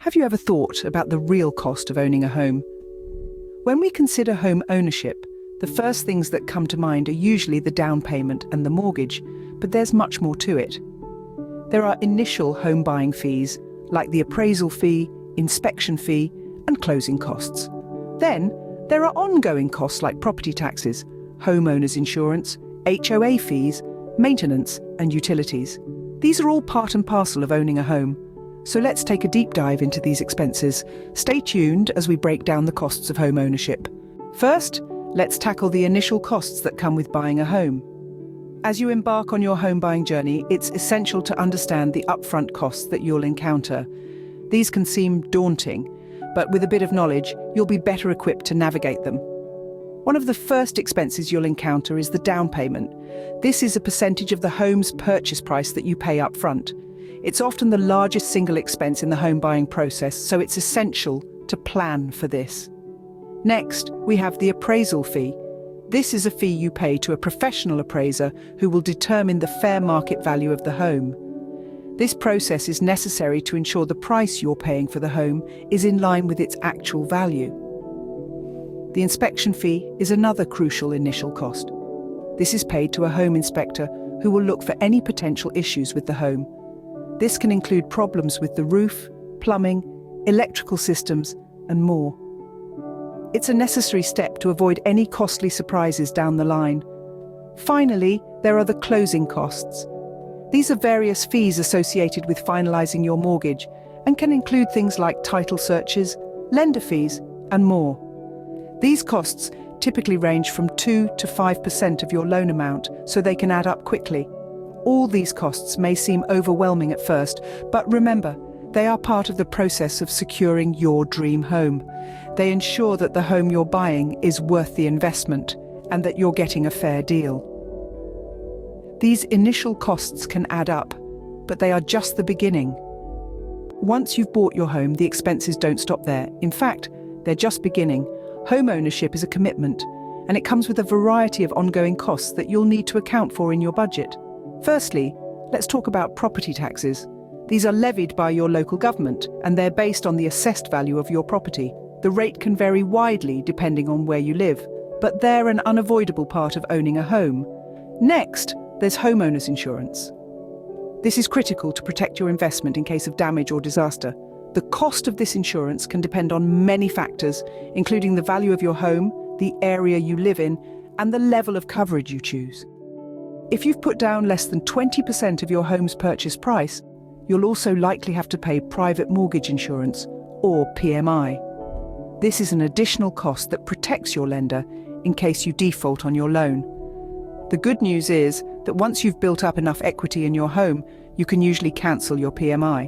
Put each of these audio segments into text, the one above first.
Have you ever thought about the real cost of owning a home? When we consider home ownership, the first things that come to mind are usually the down payment and the mortgage, but there's much more to it. There are initial home buying fees, like the appraisal fee, inspection fee, and closing costs. Then, there are ongoing costs like property taxes, homeowners insurance, HOA fees, maintenance, and utilities. These are all part and parcel of owning a home. So let's take a deep dive into these expenses. Stay tuned as we break down the costs of home ownership. First, let's tackle the initial costs that come with buying a home. As you embark on your home buying journey, it's essential to understand the upfront costs that you'll encounter. These can seem daunting, but with a bit of knowledge, you'll be better equipped to navigate them. One of the first expenses you'll encounter is the down payment. This is a percentage of the home's purchase price that you pay up front. It's often the largest single expense in the home buying process, so it's essential to plan for this. Next, we have the appraisal fee. This is a fee you pay to a professional appraiser who will determine the fair market value of the home. This process is necessary to ensure the price you're paying for the home is in line with its actual value. The inspection fee is another crucial initial cost. This is paid to a home inspector who will look for any potential issues with the home. This can include problems with the roof, plumbing, electrical systems, and more. It's a necessary step to avoid any costly surprises down the line. Finally, there are the closing costs. These are various fees associated with finalizing your mortgage and can include things like title searches, lender fees, and more. These costs typically range from 2 to 5% of your loan amount, so they can add up quickly. All these costs may seem overwhelming at first, but remember, they are part of the process of securing your dream home. They ensure that the home you're buying is worth the investment and that you're getting a fair deal. These initial costs can add up, but they are just the beginning. Once you've bought your home, the expenses don't stop there. In fact, they're just beginning. Home ownership is a commitment, and it comes with a variety of ongoing costs that you'll need to account for in your budget. Firstly, let's talk about property taxes. These are levied by your local government, and they're based on the assessed value of your property. The rate can vary widely depending on where you live, but they're an unavoidable part of owning a home. Next, there's homeowners insurance. This is critical to protect your investment in case of damage or disaster. The cost of this insurance can depend on many factors, including the value of your home, the area you live in, and the level of coverage you choose. If you've put down less than 20% of your home's purchase price, you'll also likely have to pay private mortgage insurance, or PMI. This is an additional cost that protects your lender in case you default on your loan. The good news is that once you've built up enough equity in your home, you can usually cancel your PMI.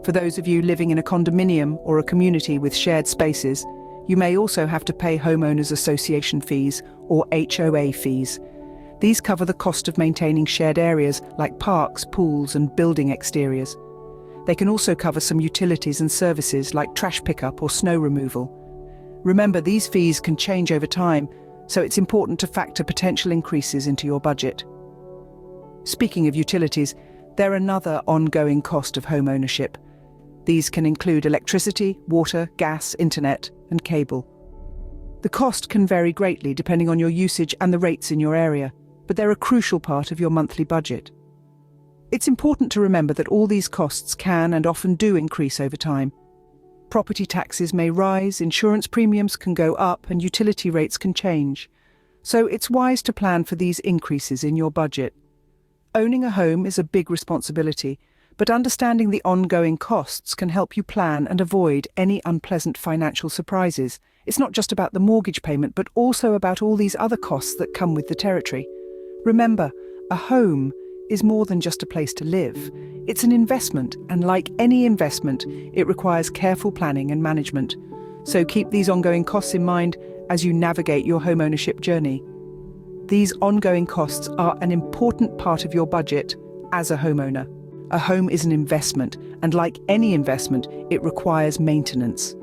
For those of you living in a condominium or a community with shared spaces, you may also have to pay homeowners association fees, or HOA fees. These cover the cost of maintaining shared areas like parks, pools, and building exteriors. They can also cover some utilities and services like trash pickup or snow removal. Remember, these fees can change over time, so it's important to factor potential increases into your budget. Speaking of utilities, they're another ongoing cost of home ownership. These can include electricity, water, gas, internet, and cable. The cost can vary greatly depending on your usage and the rates in your area, but they're a crucial part of your monthly budget. It's important to remember that all these costs can and often do increase over time. Property taxes may rise, insurance premiums can go up, and utility rates can change. So it's wise to plan for these increases in your budget. Owning a home is a big responsibility, but understanding the ongoing costs can help you plan and avoid any unpleasant financial surprises. It's not just about the mortgage payment, but also about all these other costs that come with the territory. Remember, a home is more than just a place to live. It's an investment, and like any investment, it requires careful planning and management. So keep these ongoing costs in mind as you navigate your home ownership journey. These ongoing costs are an important part of your budget as a homeowner. A home is an investment, and like any investment, it requires maintenance.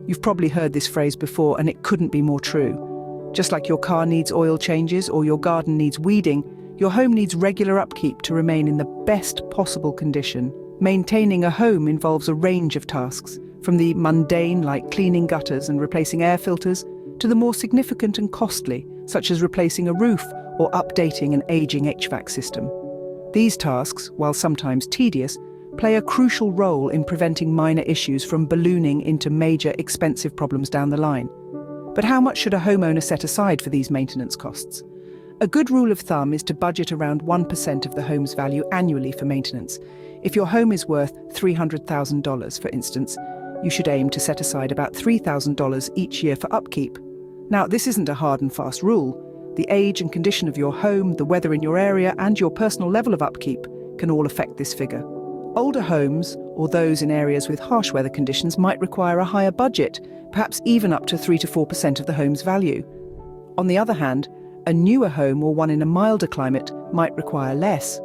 You've probably heard this phrase before, and it couldn't be more true. Just like your car needs oil changes or your garden needs weeding, your home needs regular upkeep to remain in the best possible condition. Maintaining a home involves a range of tasks, from the mundane like cleaning gutters and replacing air filters, to the more significant and costly, such as replacing a roof or updating an aging HVAC system. These tasks, while sometimes tedious, play a crucial role in preventing minor issues from ballooning into major expensive problems down the line. But how much should a homeowner set aside for these maintenance costs? A good rule of thumb is to budget around 1% of the home's value annually for maintenance. If your home is worth $300,000, for instance, you should aim to set aside about $3,000 each year for upkeep. Now, this isn't a hard and fast rule. The age and condition of your home, the weather in your area, and your personal level of upkeep can all affect this figure. Older homes, or those in areas with harsh weather conditions, might require a higher budget, perhaps even up to 3 to 4% of the home's value. On the other hand, a newer home or one in a milder climate might require less.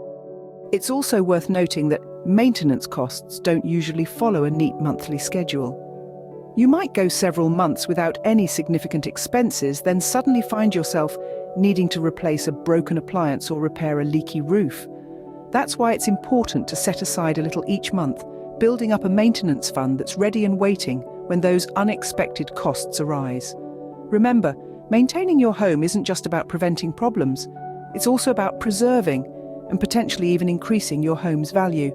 It's also worth noting that maintenance costs don't usually follow a neat monthly schedule. You might go several months without any significant expenses, then suddenly find yourself needing to replace a broken appliance or repair a leaky roof. That's why it's important to set aside a little each month, building up a maintenance fund that's ready and waiting when those unexpected costs arise. Remember, maintaining your home isn't just about preventing problems. It's also about preserving and potentially even increasing your home's value.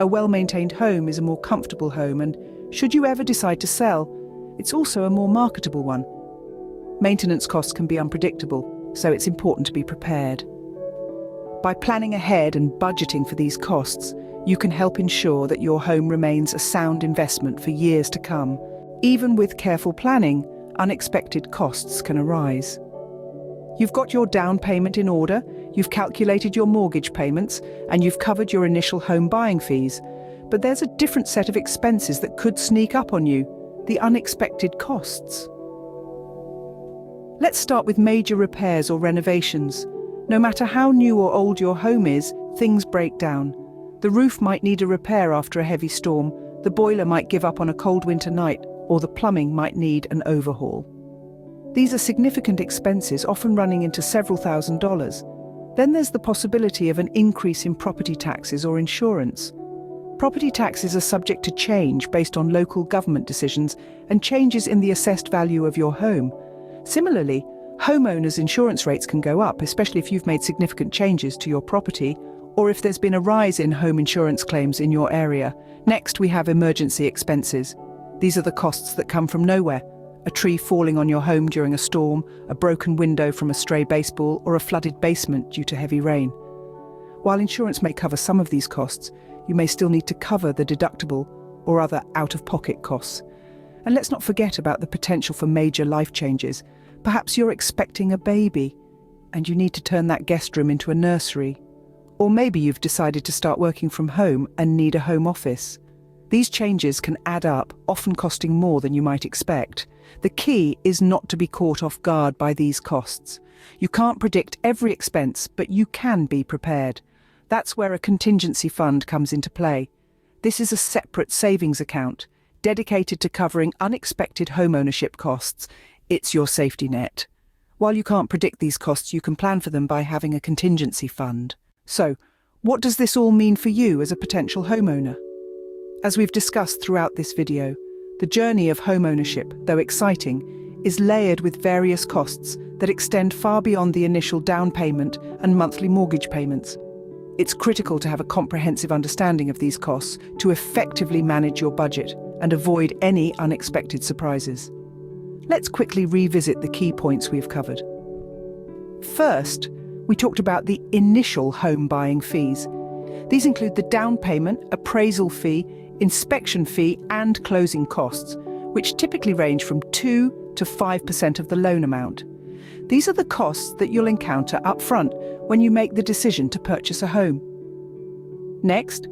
A well-maintained home is a more comfortable home, and should you ever decide to sell, it's also a more marketable one. Maintenance costs can be unpredictable, so it's important to be prepared. By planning ahead and budgeting for these costs, you can help ensure that your home remains a sound investment for years to come. Even with careful planning, unexpected costs can arise. You've got your down payment in order, you've calculated your mortgage payments, and you've covered your initial home buying fees. But there's a different set of expenses that could sneak up on you: the unexpected costs. Let's start with major repairs or renovations. No matter how new or old your home is, things break down. The roof might need a repair after a heavy storm, the boiler might give up on a cold winter night, or the plumbing might need an overhaul. These are significant expenses, often running into several $1,000s. Then there's the possibility of an increase in property taxes or insurance. Property taxes are subject to change based on local government decisions and changes in the assessed value of your home. Similarly, homeowners' insurance rates can go up, especially if you've made significant changes to your property or if there's been a rise in home insurance claims in your area. Next, we have emergency expenses. These are the costs that come from nowhere: a tree falling on your home during a storm, a broken window from a stray baseball, or a flooded basement due to heavy rain. While insurance may cover some of these costs, you may still need to cover the deductible or other out-of-pocket costs. And let's not forget about the potential for major life changes. Perhaps you're expecting a baby and you need to turn that guest room into a nursery. Or maybe you've decided to start working from home and need a home office. These changes can add up, often costing more than you might expect. The key is not to be caught off guard by these costs. You can't predict every expense, but you can be prepared. That's where a contingency fund comes into play. This is a separate savings account, dedicated to covering unexpected homeownership costs. It's your safety net. While you can't predict these costs, you can plan for them by having a contingency fund. So, what does this all mean for you as a potential homeowner? As we've discussed throughout this video, the journey of homeownership, though exciting, is layered with various costs that extend far beyond the initial down payment and monthly mortgage payments. It's critical to have a comprehensive understanding of these costs to effectively manage your budget and avoid any unexpected surprises. Let's quickly revisit the key points we've covered. First, we talked about the initial home buying fees. These include the down payment, appraisal fee, inspection fee, and closing costs, which typically range from 2 to 5% of the loan amount. These are the costs that you'll encounter up front when you make the decision to purchase a home. Next,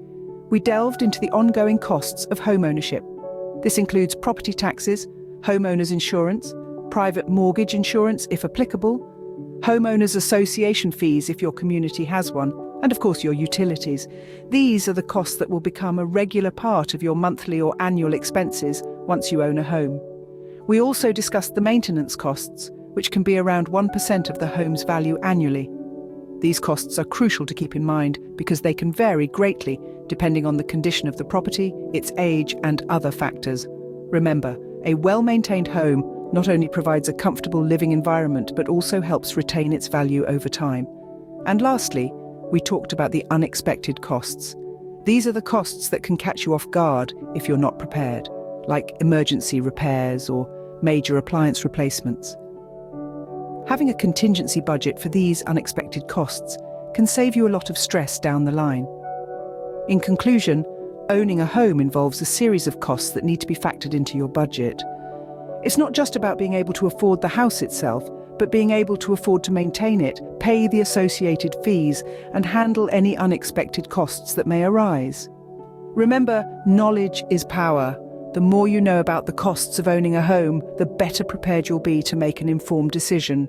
we delved into the ongoing costs of homeownership. This includes property taxes, homeowners insurance, private mortgage insurance if applicable, homeowners association fees if your community has one, and of course your utilities. These are the costs that will become a regular part of your monthly or annual expenses once you own a home. We also discussed the maintenance costs, which can be around 1% of the home's value annually. These costs are crucial to keep in mind, because they can vary greatly depending on the condition of the property, its age, and other factors. Remember, a well-maintained home not only provides a comfortable living environment but also helps retain its value over time. And lastly, we talked about the unexpected costs. These are the costs that can catch you off guard if you're not prepared, like emergency repairs or major appliance replacements. Having a contingency budget for these unexpected costs can save you a lot of stress down the line. In conclusion, owning a home involves a series of costs that need to be factored into your budget. It's not just about being able to afford the house itself, but being able to afford to maintain it, pay the associated fees, and handle any unexpected costs that may arise. Remember, knowledge is power. The more you know about the costs of owning a home, the better prepared you'll be to make an informed decision.